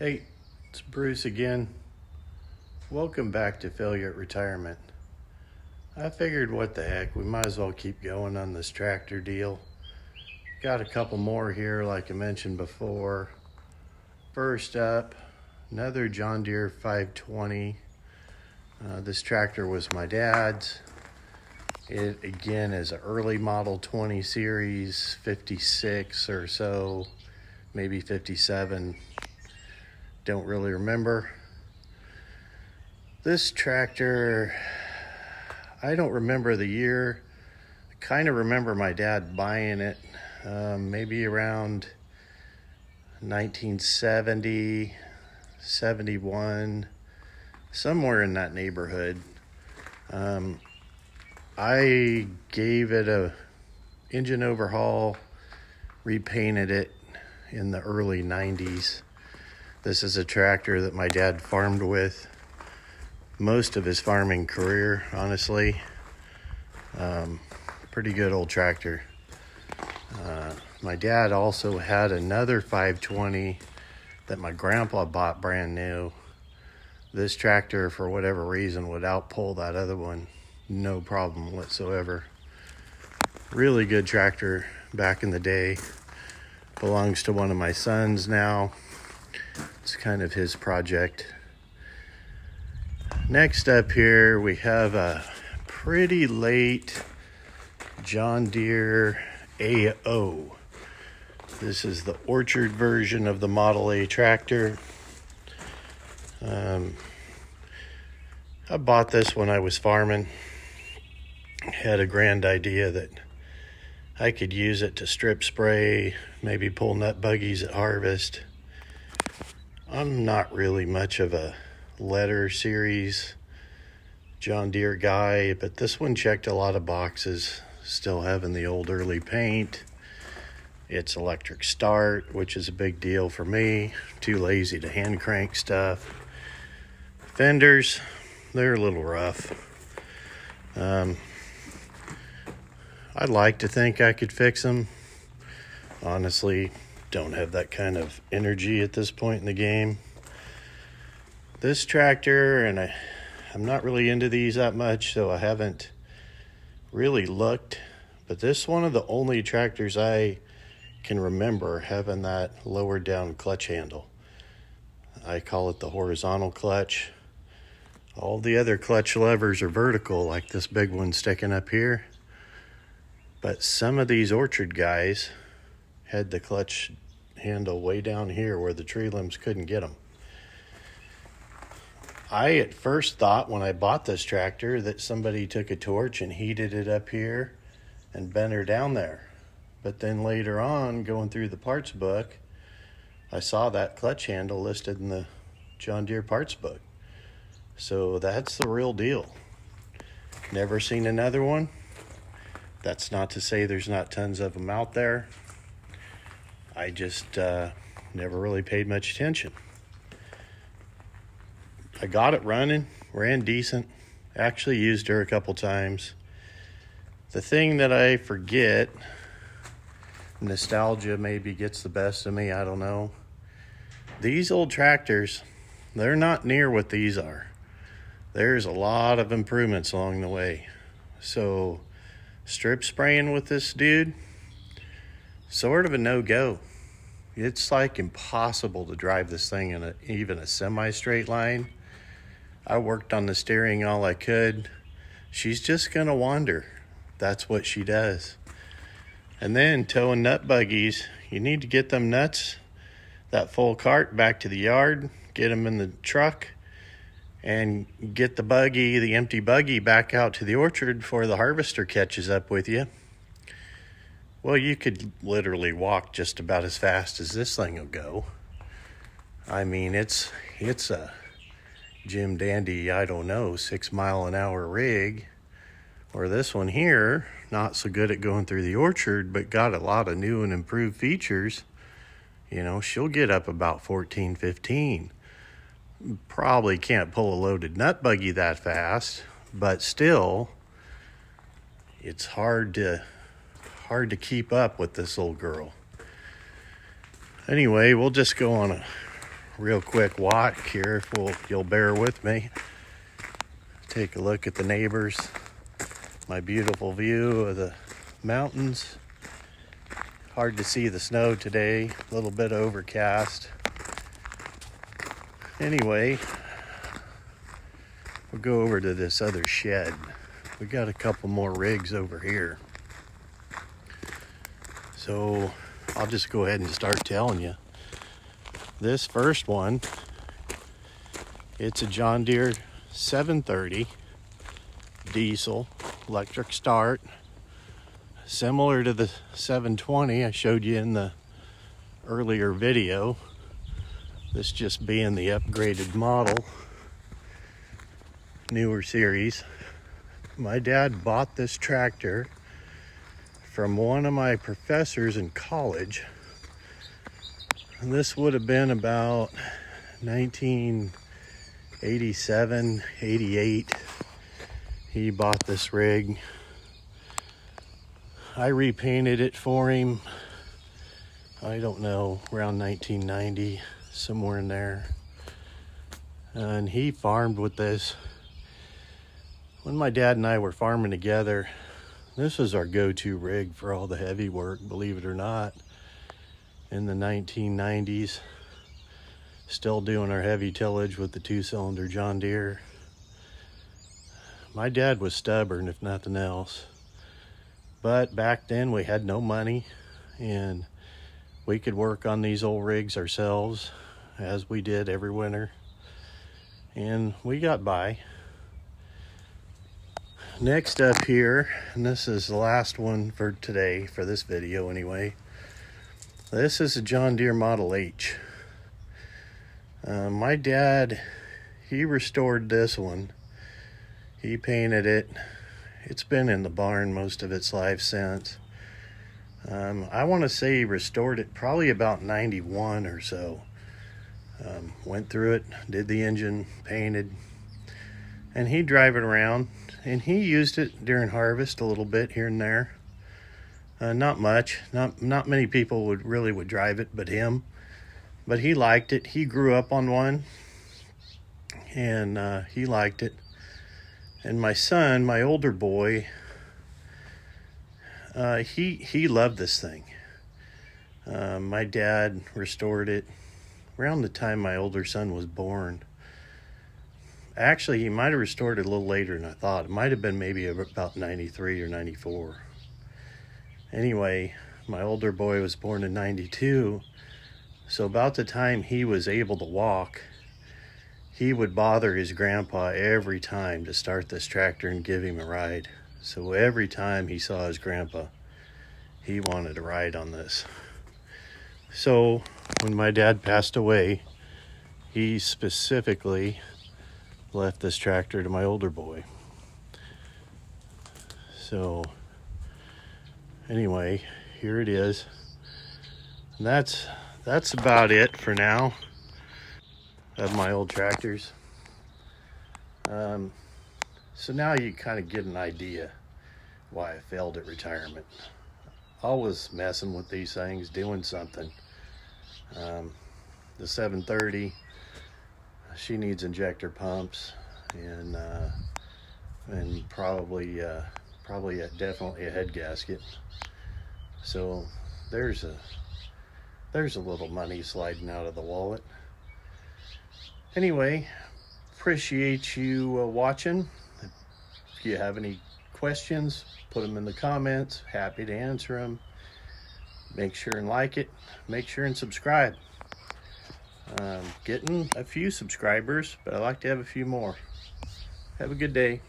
Hey, it's Bruce again. Welcome back to Failure at Retirement. I figured what the heck, we might as well keep going on this tractor deal. Got a couple more here like I mentioned before. First up, another John Deere 520. This tractor was my dad's. It again is an early model 20 series, 56 or so, maybe 57. Don't really remember. This tractor, I don't remember the year. I kind of remember my dad buying it maybe around 1970, 71, somewhere in that neighborhood. I gave it a engine overhaul, repainted it in the early 90s. This is a tractor that my dad farmed with most of his farming career, honestly. Pretty good old tractor. My dad also had another 520 that my grandpa bought brand new. This tractor, for whatever reason, would outpull that other one. No problem whatsoever. Really good tractor back in the day. Belongs to one of my sons now. It's kind of his project. Next up here, we have a pretty late John Deere AO. This is the orchard version of the Model A tractor. I bought this when I was farming. Had a grand idea that I could use it to strip spray, maybe pull nut buggies at harvest. I'm not really much of a letter series John Deere guy, but this one checked a lot of boxes. Still having the old early paint. It's electric start, which is a big deal for me. Too lazy to hand crank stuff. Fenders, they're a little rough. I'd like to think I could fix them. Honestly, don't have that kind of energy at this point in the game. This tractor, and I'm not really into these that much, so I haven't really looked, but this is one of the only tractors I can remember having that lowered down clutch handle. I call it the horizontal clutch. All the other clutch levers are vertical, like this big one sticking up here. But some of these orchard guys had the clutch handle way down here where the tree limbs couldn't get them. I at first thought when I bought this tractor that somebody took a torch and heated it up here and bent her down there. But then later on, going through the parts book, I saw that clutch handle listed in the John Deere parts book. So that's the real deal. Never seen another one. That's not to say there's not tons of them out there. I just never really paid much attention. I got it running, ran decent. Actually used her a couple times. The thing that I forget, nostalgia maybe gets the best of me, I don't know. These old tractors, they're not near what these are. There's a lot of improvements along the way. So strip spraying with this dude, sort of a no-go. It's like impossible to drive this thing in even a semi-straight line. I worked on the steering all I could. She's just gonna wander. That's what she does. And then towing nut buggies, you need to get them nuts, that full cart back to the yard, get them in the truck, and get the empty buggy back out to the orchard before the harvester catches up with you. Well, you could literally walk just about as fast as this thing will go. I mean, it's a Jim Dandy, 6-mile-an-hour rig. Or this one here, not so good at going through the orchard, but got a lot of new and improved features. She'll get up about 14, 15. Probably can't pull a loaded nut buggy that fast, but still, it's hard to keep up with this old girl. Anyway, we'll just go on a real quick walk here, if you'll bear with me. Take a look at the neighbors, my beautiful view of the mountains. Hard to see the snow today, a little bit overcast. Anyway, we'll go over to this other shed. We got a couple more rigs over here. So I'll just go ahead and start telling you. This first one, it's a John Deere 730 diesel electric start, similar to the 720 I showed you in the earlier video. This just being the upgraded model, newer series. My dad bought this tractor from one of my professors in college. And this would have been about 1987, 88. He bought this rig. I repainted it for him, I don't know, around 1990, somewhere in there. And he farmed with this. When my dad and I were farming together, this was our go-to rig for all the heavy work, believe it or not. In the 1990s, still doing our heavy tillage with the 2-cylinder John Deere. My dad was stubborn, if nothing else. But back then we had no money, and we could work on these old rigs ourselves, as we did every winter. And we got by. Next up here, and this is the last one for today, for this video anyway. This is a John Deere Model H. My dad, he restored this one. He painted it. It's been in the barn most of its life since. I want to say he restored it probably about 91 or so. Went through it, did the engine, painted, and he'd drive it around. And he used it during harvest a little bit here and there. Not much. Not many people would drive it but him. But he liked it. He grew up on one, and he liked it. And my son, my older boy, he loved this thing. My dad restored it around the time my older son was born. Actually, he might have restored it a little later than I thought. It might have been maybe about 93 or 94. Anyway, my older boy was born in 92. So about the time he was able to walk, he would bother his grandpa every time to start this tractor and give him a ride. So every time he saw his grandpa, he wanted to ride on this. So when my dad passed away, he specifically left this tractor to my older boy. So anyway, here it is. And that's about it for now of my old tractors. So now you kind of get an idea why I failed at retirement. Always messing with these things, doing something. The 730, she needs injector pumps, and probably definitely a head gasket. So there's a little money sliding out of the wallet. Anyway, appreciate you watching. If you have any questions, put them in the comments. Happy to answer them. Make sure and like it. Make sure and subscribe. Getting a few subscribers, but I'd like to have a few more. Have a good day.